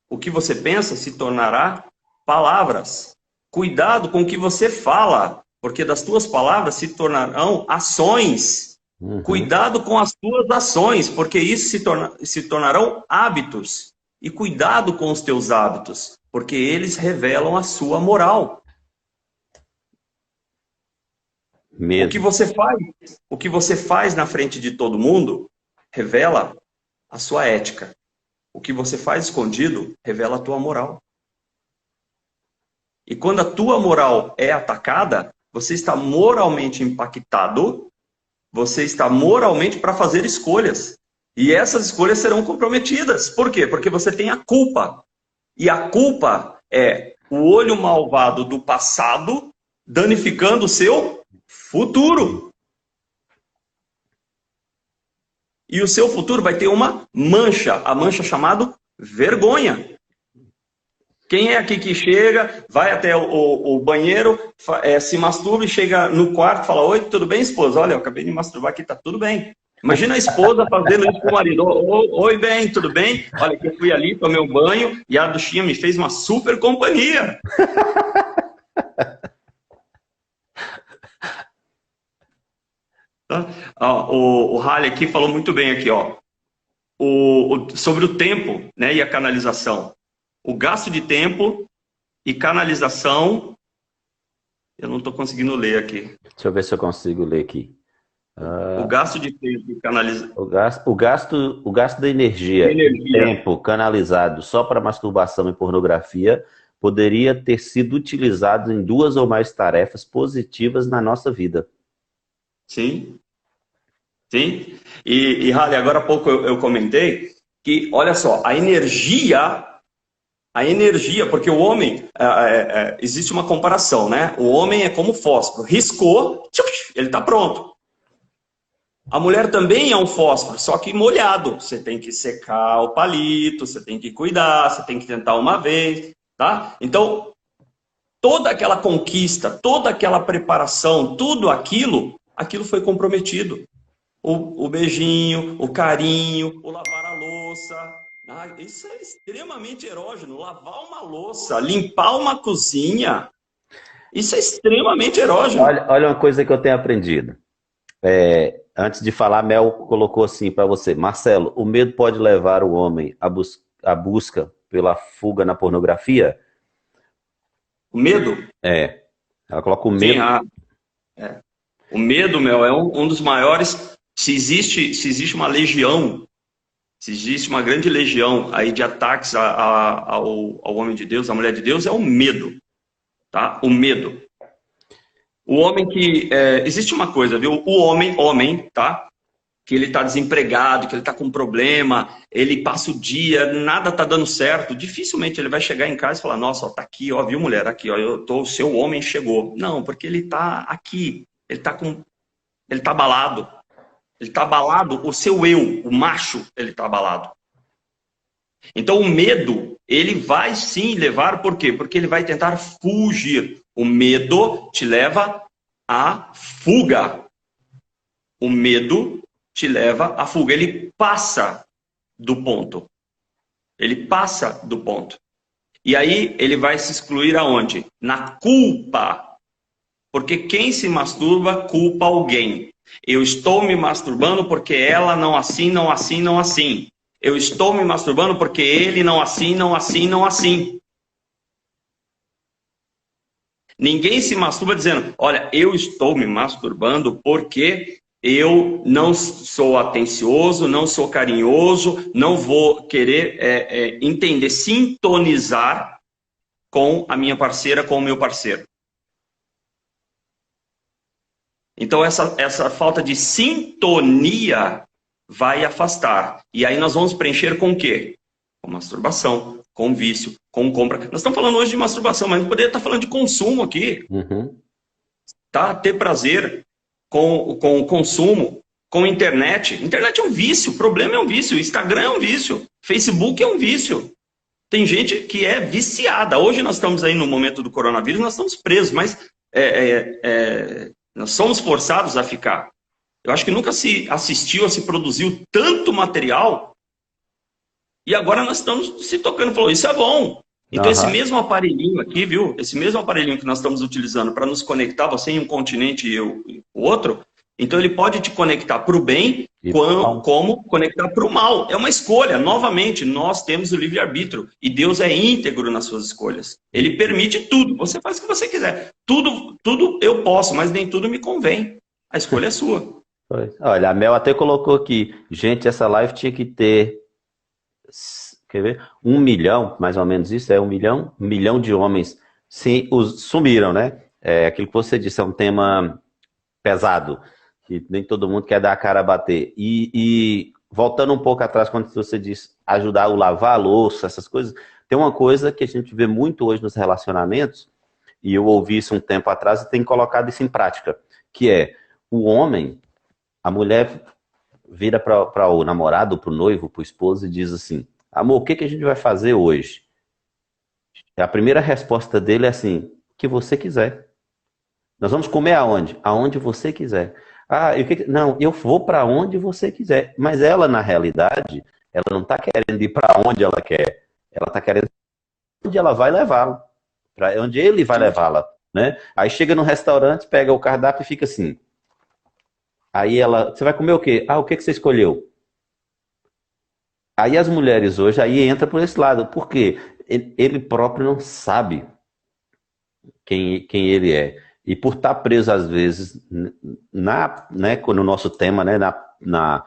o que você pensa se tornará palavras. Cuidado com o que você fala, porque das tuas palavras se tornarão ações. Uhum. Cuidado com as tuas ações, porque isso se tornarão hábitos. E cuidado com os teus hábitos, porque eles revelam a sua moral. Mesmo. O que você faz na frente de todo mundo revela a sua ética. O que você faz escondido revela a tua moral. E quando a tua moral é atacada, você está moralmente impactado, você está moralmente para fazer escolhas. E essas escolhas serão comprometidas. Por quê? Porque você tem a culpa. E a culpa é o olho malvado do passado danificando o seu futuro. E o seu futuro vai ter uma mancha, a mancha chamada vergonha. Quem é aqui que chega, vai até o banheiro, se masturba e chega no quarto e fala: oi, tudo bem, esposa? Olha, eu acabei de masturbar aqui, tá tudo bem. Imagina a esposa fazendo isso com o marido. Oi, bem, tudo bem? Olha, que eu fui ali, tomei um banho e a duchinha me fez uma super companhia. Tá? O Halley aqui falou muito bem aqui, ó, sobre o tempo, né, e a canalização. O gasto de tempo e canalização, eu não estou conseguindo ler aqui. Deixa eu ver se eu consigo ler aqui. O gasto de tempo e canalização. O gasto da energia e tempo canalizado só para masturbação e pornografia poderia ter sido utilizado em 2 ou mais tarefas positivas na nossa vida. Sim. Sim. E Halley, agora há pouco eu comentei que, olha só, a energia, porque o homem, existe uma comparação, né? O homem é como fósforo, riscou, ele está pronto. A mulher também é um fósforo, só que molhado. Você tem que secar o palito, você tem que cuidar, você tem que tentar uma vez, tá? Então, toda aquela conquista, toda aquela preparação, tudo aquilo foi comprometido. O beijinho, o carinho, o lavar a louça. Isso é extremamente erógeno. Lavar uma louça, limpar uma cozinha. Isso é extremamente erógeno. Olha uma coisa que eu tenho aprendido. Antes de falar, Mel colocou assim para você: Marcelo, o medo pode levar o homem à busca pela fuga na pornografia? O medo? Ela coloca o medo. Sim, o medo, Mel, é um dos maiores. Se existe uma legião, se existe uma grande legião aí de ataques ao homem de Deus, à mulher de Deus, é o medo. Tá? O medo. O homem que... existe uma coisa, viu? O homem, tá? Que ele tá desempregado, que ele tá com problema, ele passa o dia, nada tá dando certo, dificilmente ele vai chegar em casa e falar: nossa, ó, tá aqui, ó, viu, mulher? Aqui, ó, o seu homem chegou. Não, porque ele tá aqui, ele tá abalado. Ele está abalado, o seu eu, o macho, ele está abalado. Então o medo, ele vai sim levar, por quê? Porque ele vai tentar fugir. O medo te leva à fuga. O medo te leva à fuga. Ele passa do ponto. Ele passa do ponto. E aí ele vai se excluir aonde? Na culpa. Porque quem se masturba culpa alguém. Eu estou me masturbando porque ela não assim, não assim, não assim. Eu estou me masturbando porque ele não assim, não assim, não assim. Ninguém se masturba dizendo: olha, eu estou me masturbando porque eu não sou atencioso, não sou carinhoso, não vou querer entender, sintonizar com a minha parceira, com o meu parceiro. Então, essa falta de sintonia vai afastar. E aí nós vamos preencher com o quê? Com masturbação, com vício, com compra. Nós estamos falando hoje de masturbação, mas a gente poderia estar falando de consumo aqui. Uhum. Tá? Ter prazer com o consumo, com internet. Internet é um vício, o problema é um vício. Instagram é um vício, Facebook é um vício. Tem gente que é viciada. Hoje nós estamos aí no momento do coronavírus, nós estamos presos, mas... nós somos forçados a ficar. Eu acho que nunca se assistiu, se produziu tanto material e agora nós estamos se tocando. Falou, isso é bom. Então esse Aham. mesmo aparelhinho aqui, viu? Esse mesmo aparelhinho que nós estamos utilizando para nos conectar, você em um continente e eu em outro, então ele pode te conectar para o bem, E pão. como conectar para o mal. É uma escolha. Novamente, nós temos o livre-arbítrio e Deus é íntegro nas suas escolhas. Ele permite tudo. Você faz o que você quiser. Tudo eu posso, mas nem tudo me convém. A escolha é sua. Foi. Olha, a Mel até colocou aqui, gente, essa live tinha que ter, quer ver? 1 milhão, mais ou menos isso, 1 milhão, 1 milhão de homens sim, sumiram, né? É, aquilo que você disse, é um tema pesado, que nem todo mundo quer dar a cara a bater. E voltando um pouco atrás, quando você disse ajudar o lavar a louça, essas coisas, tem uma coisa que a gente vê muito hoje nos relacionamentos, e eu ouvi isso um tempo atrás e tenho colocado isso em prática, que é o homem, a mulher vira para o namorado, para o noivo, para o esposo e diz assim, amor, o que a gente vai fazer hoje? A primeira resposta dele é assim, o que você quiser. Nós vamos comer aonde? Aonde você quiser. Ah, não, eu vou para onde você quiser. Mas ela, na realidade, ela não está querendo ir para onde ela quer. Ela está querendo onde ela vai levá-la. Para onde ele vai levá-la. Né? Aí chega no restaurante, pega o cardápio e fica assim. Aí ela, você vai comer o quê? Ah, o que você escolheu? Aí as mulheres hoje, aí entra por esse lado. Por quê? Ele próprio não sabe quem ele é. E por estar preso, às vezes, né, no nosso tema, né, na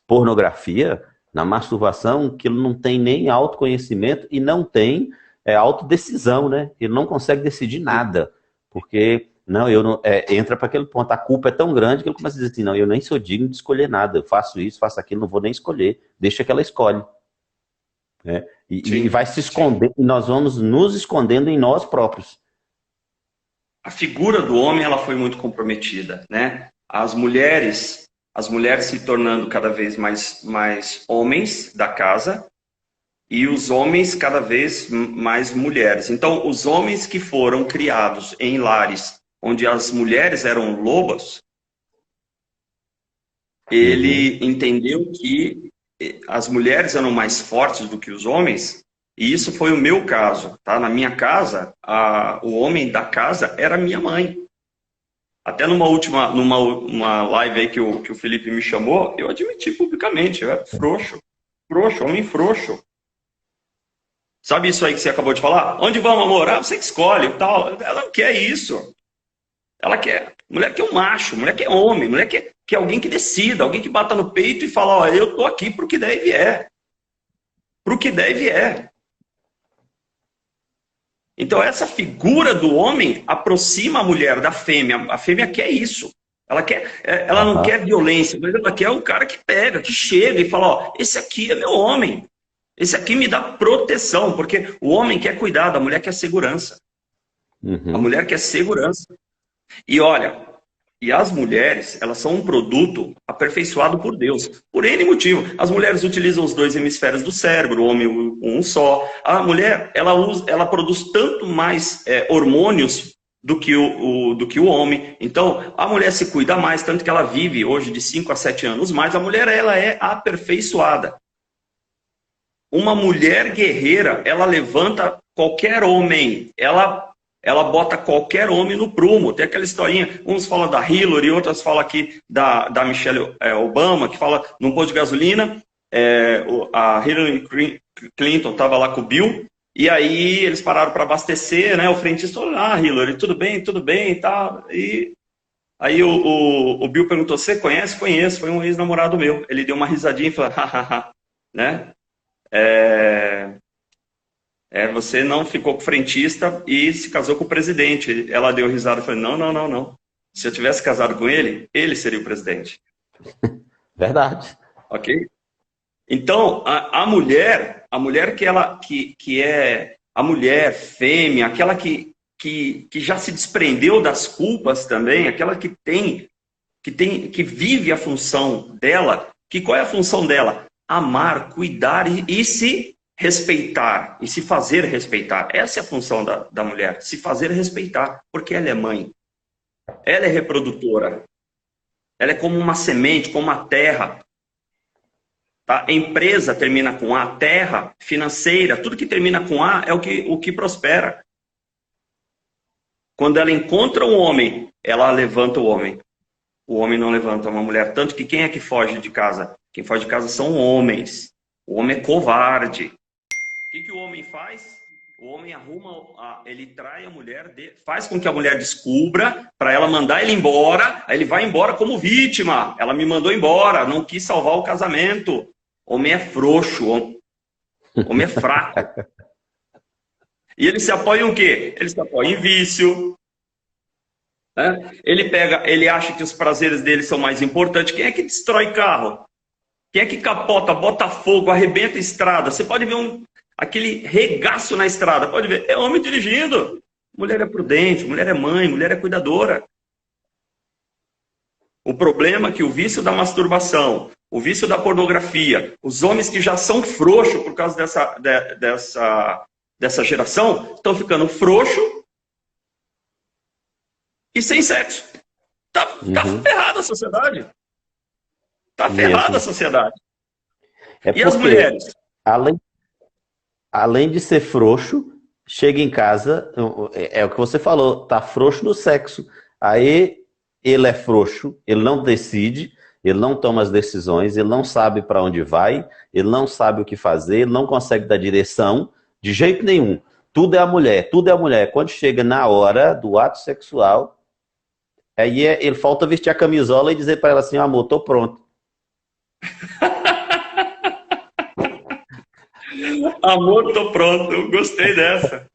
pornografia, na masturbação, que ele não tem nem autoconhecimento e não tem autodecisão, né? Ele não consegue decidir nada. Porque, não, eu não, entra para aquele ponto. A culpa é tão grande que ele começa a dizer assim, não, eu nem sou digno de escolher nada. Eu faço isso, faço aquilo, não vou nem escolher. Deixa que ela escolhe. Né? E Sim, vai se sim. esconder, e nós vamos nos escondendo em nós próprios. A figura do homem ela foi muito comprometida, né? As mulheres se tornando cada vez mais homens da casa e os homens cada vez mais mulheres. Então, os homens que foram criados em lares onde as mulheres eram lobas, Uhum. ele entendeu que as mulheres eram mais fortes do que os homens, e isso foi o meu caso, tá? Na minha casa, o homem da casa era minha mãe. Até numa uma live aí que o Felipe me chamou, eu admiti publicamente, eu era frouxo, homem frouxo. Sabe isso aí que você acabou de falar? Onde vamos, amor? Ah, você que escolhe e tal. Ela não quer isso. Ela quer. Mulher quer um macho, mulher quer homem, mulher quer alguém que decida, alguém que bata no peito e fala, ó, eu tô aqui pro que der e vier. Pro que der e vier. Então essa figura do homem aproxima a mulher da fêmea. A fêmea quer isso. Ela não Aham. quer violência, mas ela quer o cara que pega, que chega e fala, ó, esse aqui é meu homem. Esse aqui me dá proteção, porque o homem quer cuidado, a mulher quer segurança. A Uhum. mulher quer segurança. E olha, e as mulheres, elas são um produto aperfeiçoado por Deus, por N motivo. As mulheres utilizam os dois hemisférios do cérebro, o homem um só. A mulher, ela produz tanto mais hormônios do que o homem. Então, a mulher se cuida mais, tanto que ela vive hoje de 5 a 7 anos mais. A mulher, ela é aperfeiçoada. Uma mulher guerreira, ela levanta qualquer homem. Ela bota qualquer homem no prumo. Tem aquela historinha, uns falam da Hillary, outras falam aqui da Michelle Obama, que fala num posto de gasolina, a Hillary Clinton estava lá com o Bill, e aí eles pararam para abastecer, né? O frentista falou, Hillary, tudo bem e tal. E aí o Bill perguntou, você conhece? Conheço, foi um ex-namorado meu. Ele deu uma risadinha e falou, hahaha, né? Você não ficou com o frentista e se casou com o presidente. Ela deu risada e falou, não, não, não, não. Se eu tivesse casado com ele, ele seria o presidente. Verdade. Ok? Então, a mulher que é a mulher fêmea, aquela que já se desprendeu das culpas também, aquela que vive a função dela, qual é a função dela? Amar, cuidar e se respeitar, e se fazer respeitar. Essa é a função da mulher, se fazer respeitar, porque ela é mãe, ela é reprodutora, Ela é como uma semente, como uma terra. Tá? Empresa termina com A, terra, financeira, tudo que termina com A é o que prospera. Quando ela encontra um homem, ela levanta o homem. O homem não levanta uma mulher. Tanto que quem é que foge de casa? Quem foge de casa são homens. O homem é covarde. O que o homem faz? O homem ele trai a mulher, faz com que a mulher descubra, para ela mandar ele embora, aí ele vai embora como vítima. Ela me mandou embora, não quis salvar o casamento. Homem é frouxo, homem é fraco. E ele se apoia em quê? Ele se apoia em vício. Né? Ele acha que os prazeres dele são mais importantes. Quem é que destrói carro? Quem é que capota, bota fogo, arrebenta a estrada? Você pode ver aquele regaço na estrada, pode ver, é homem dirigindo. Mulher é prudente, mulher é mãe, mulher é cuidadora. O problema é que o vício da masturbação, o vício da pornografia, os homens que já são frouxos por causa dessa geração, estão ficando frouxos e sem sexo. Tá ferrada a sociedade. Tá ferrada a sociedade. E as mulheres? Além de ser frouxo, chega em casa, é o que você falou, tá frouxo no sexo. Aí ele é frouxo, ele não decide, ele não toma as decisões, ele não sabe para onde vai, ele não sabe o que fazer, ele não consegue dar direção de jeito nenhum. Tudo é a mulher, tudo é a mulher. Quando chega na hora do ato sexual, aí ele falta vestir a camisola e dizer para ela assim, amor, tô pronto. Amor, tô pronto. Eu gostei dessa.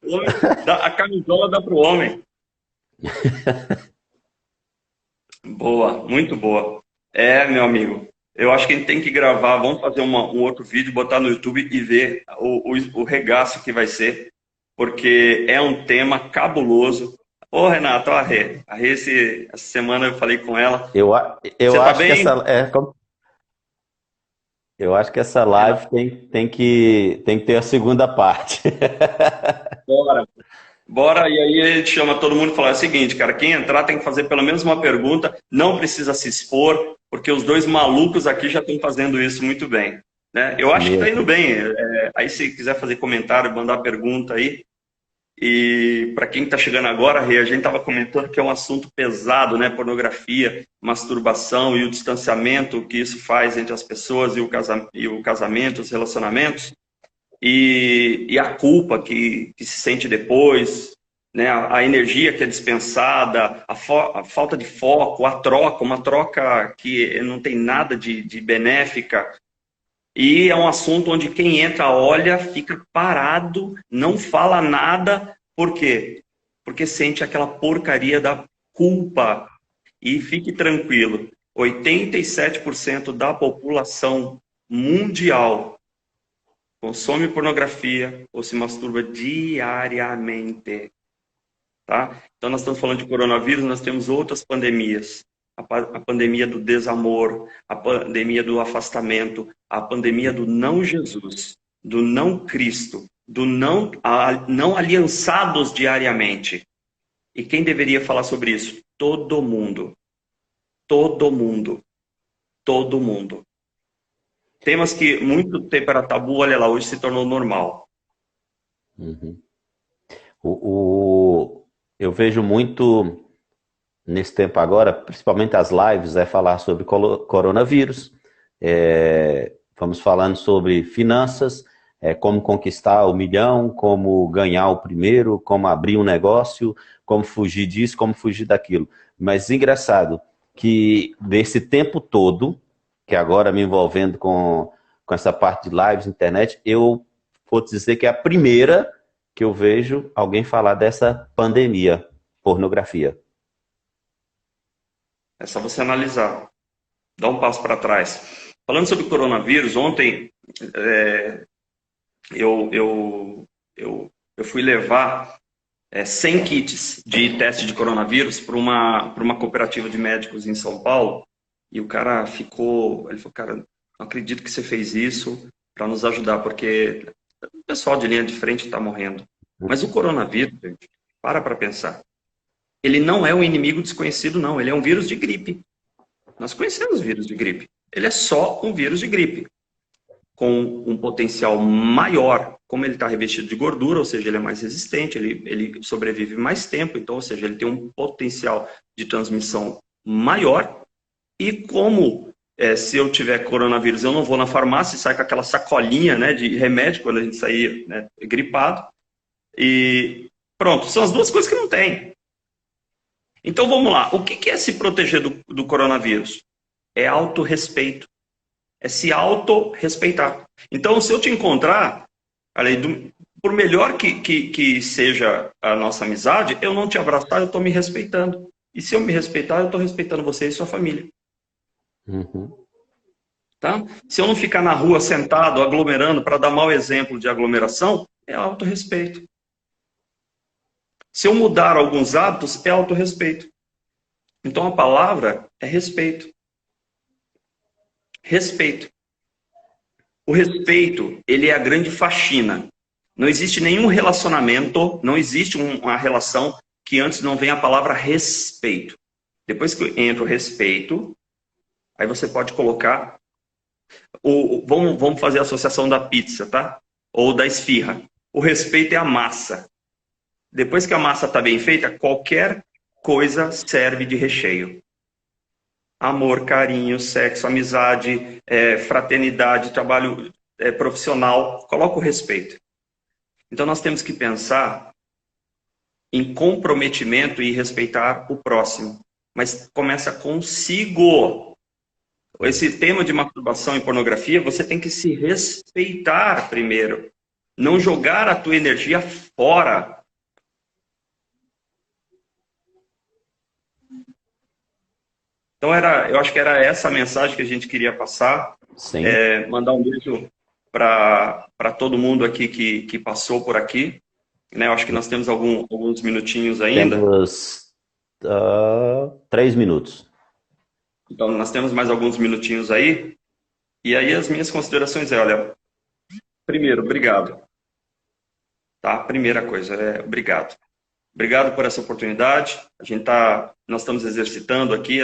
A camisola dá pro homem. Boa, muito boa. Meu amigo. Eu acho que a gente tem que gravar. Vamos fazer um outro vídeo, botar no YouTube e ver o regaço que vai ser. Porque é um tema cabuloso. Ô, Renato, a Rê. A Rê, essa semana eu falei com ela. Eu Você acho tá bem? Eu acho que essa live tem que ter a segunda parte. Bora, e aí a gente chama todo mundo e fala o seguinte, cara, quem entrar tem que fazer pelo menos uma pergunta, não precisa se expor, porque os dois malucos aqui já estão fazendo isso muito bem. Né? Eu acho que está indo bem. Aí se quiser fazer comentário, mandar pergunta aí. E para quem está chegando agora, Rê, a gente estava comentando que é um assunto pesado, né? Pornografia, masturbação e o distanciamento que isso faz entre as pessoas e o casamento, os relacionamentos. E a culpa que se sente depois, né? A energia que é dispensada, a falta de foco, uma troca que não tem nada de benéfica. E é um assunto onde quem entra, olha, fica parado, não fala nada. Por quê? Porque sente aquela porcaria da culpa. E fique tranquilo, 87% da população mundial consome pornografia ou se masturba diariamente. Tá? Então nós estamos falando de coronavírus, nós temos outras pandemias. A pandemia do desamor, a pandemia do afastamento, a pandemia do não Jesus, do não Cristo, do não aliançados diariamente. E quem deveria falar sobre isso? Todo mundo. Todo mundo. Todo mundo. Temas que muito tempo era tabu, olha lá, hoje se tornou normal. Uhum. Eu vejo muito nesse tempo agora, principalmente as lives, falar sobre coronavírus, vamos falando sobre finanças, como conquistar o milhão, como ganhar o primeiro, como abrir um negócio, como fugir disso, como fugir daquilo. Mas engraçado que desse tempo todo, que agora me envolvendo com essa parte de lives, internet, eu vou dizer que é a primeira que eu vejo alguém falar dessa pandemia, pornografia. É só você analisar. Dá um passo para trás. Falando sobre coronavírus, ontem eu fui levar 100 kits de teste de coronavírus para uma cooperativa de médicos em São Paulo. E o cara ele falou, cara, não acredito que você fez isso para nos ajudar, porque o pessoal de linha de frente está morrendo. Mas o coronavírus, gente, para pensar. Ele não é um inimigo desconhecido, não. Ele é um vírus de gripe. Nós conhecemos o vírus de gripe. Ele é só um vírus de gripe, com um potencial maior, como ele está revestido de gordura, ou seja, ele é mais resistente, ele sobrevive mais tempo, então, ou seja, ele tem um potencial de transmissão maior. E como se eu tiver coronavírus, eu não vou na farmácia e saio com aquela sacolinha, né, de remédio quando a gente sair, né, gripado. E pronto, são as duas coisas que não tem. Então vamos lá, o que é se proteger do coronavírus? É autorrespeito. É se autorrespeitar. Então, se eu te encontrar, por melhor que seja a nossa amizade, eu não te abraçar, eu estou me respeitando. E se eu me respeitar, eu estou respeitando você e sua família. Uhum. Tá? Se eu não ficar na rua sentado, aglomerando, para dar mau exemplo de aglomeração, é autorrespeito. Se eu mudar alguns hábitos, é autorrespeito. Então a palavra é respeito. Respeito. O respeito, ele é a grande faxina. Não existe nenhum relacionamento, não existe uma relação que antes não venha a palavra respeito. Depois que entra o respeito, aí você pode colocar... Vamos fazer a associação da pizza, tá? Ou da esfirra. O respeito é a massa. Depois que a massa está bem feita, qualquer coisa serve de recheio. Amor, carinho, sexo, amizade, fraternidade, trabalho profissional. Coloca o respeito. Então nós temos que pensar em comprometimento e respeitar o próximo. Mas começa consigo. Esse tema de masturbação e pornografia, você tem que se respeitar primeiro. Não jogar a tua energia fora. Então, eu acho que era essa a mensagem que a gente queria passar. Sim. Mandar um beijo para todo mundo aqui que passou por aqui. Né? Eu acho que nós temos alguns minutinhos ainda. Temos 3 minutos. Então, nós temos mais alguns minutinhos aí. E aí, as minhas considerações olha, primeiro, obrigado. Tá? Primeira coisa, obrigado. Obrigado por essa oportunidade. Nós estamos exercitando aqui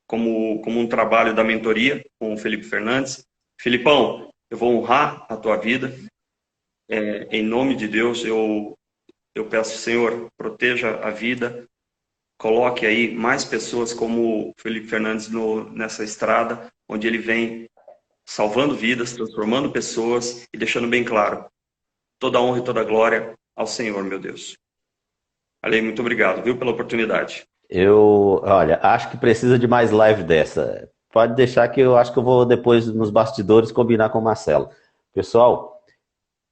como um trabalho da mentoria com o Felipe Fernandes. Felipão, eu vou honrar a tua vida. Em nome de Deus, eu peço, Senhor, proteja a vida. Coloque aí mais pessoas como o Felipe Fernandes nessa estrada, onde ele vem salvando vidas, transformando pessoas e deixando bem claro, toda a honra e toda a glória ao Senhor, meu Deus. Ale, muito obrigado, viu, pela oportunidade. Olha, acho que precisa de mais live dessa. Pode deixar que eu acho que eu vou depois nos bastidores combinar com o Marcelo. Pessoal,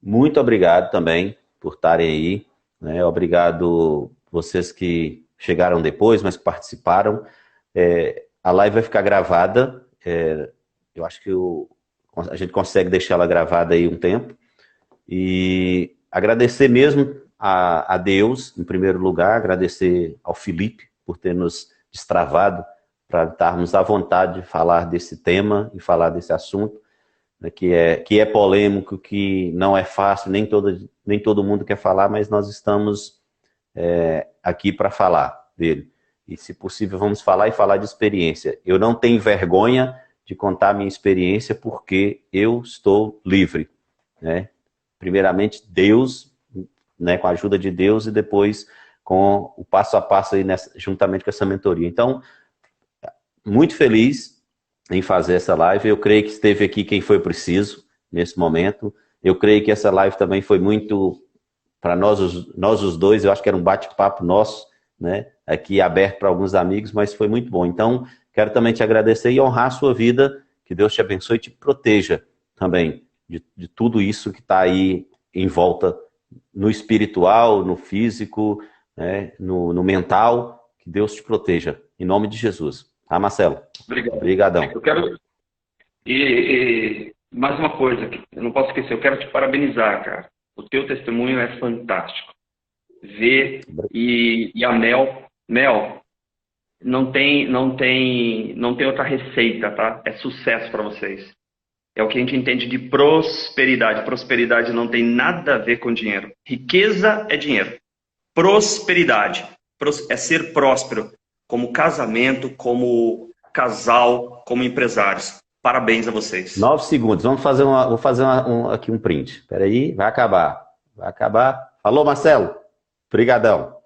muito obrigado também por estarem aí, né? Obrigado vocês que chegaram depois, mas que participaram. A live vai ficar gravada. Eu acho que a gente consegue deixar ela gravada aí um tempo. E agradecer mesmo a Deus, em primeiro lugar, agradecer ao Felipe por ter nos destravado para estarmos à vontade de falar desse tema e falar desse assunto, né, que é polêmico, que não é fácil, nem todo mundo quer falar, mas nós estamos aqui para falar dele. E, se possível, vamos falar e falar de experiência. Eu não tenho vergonha de contar a minha experiência porque eu estou livre, né? Primeiramente, Deus, né, com a ajuda de Deus e depois com o passo a passo aí juntamente com essa mentoria. Então, muito feliz em fazer essa live. Eu creio que esteve aqui quem foi preciso nesse momento. Eu creio que essa live também foi muito para nós os dois. Eu acho que era um bate-papo nosso, né, aqui aberto para alguns amigos, mas foi muito bom. Então, quero também te agradecer e honrar a sua vida. Que Deus te abençoe e te proteja também de tudo isso que está aí em volta, no espiritual, no físico, né, no mental. Que Deus te proteja, em nome de Jesus. Tá, Marcelo? Obrigado. Obrigadão. Eu quero... E mais uma coisa, eu não posso esquecer, eu quero te parabenizar, cara. O teu testemunho é fantástico. E a Mel, não tem outra receita, tá? É sucesso para vocês. É o que a gente entende de prosperidade. Prosperidade não tem nada a ver com dinheiro. Riqueza é dinheiro. Prosperidade é ser próspero. Como casamento, como casal, como empresários. Parabéns a vocês. 9 segundos. Vou fazer aqui um print. Espera aí, vai acabar. Vai acabar. Falou, Marcelo. Obrigadão.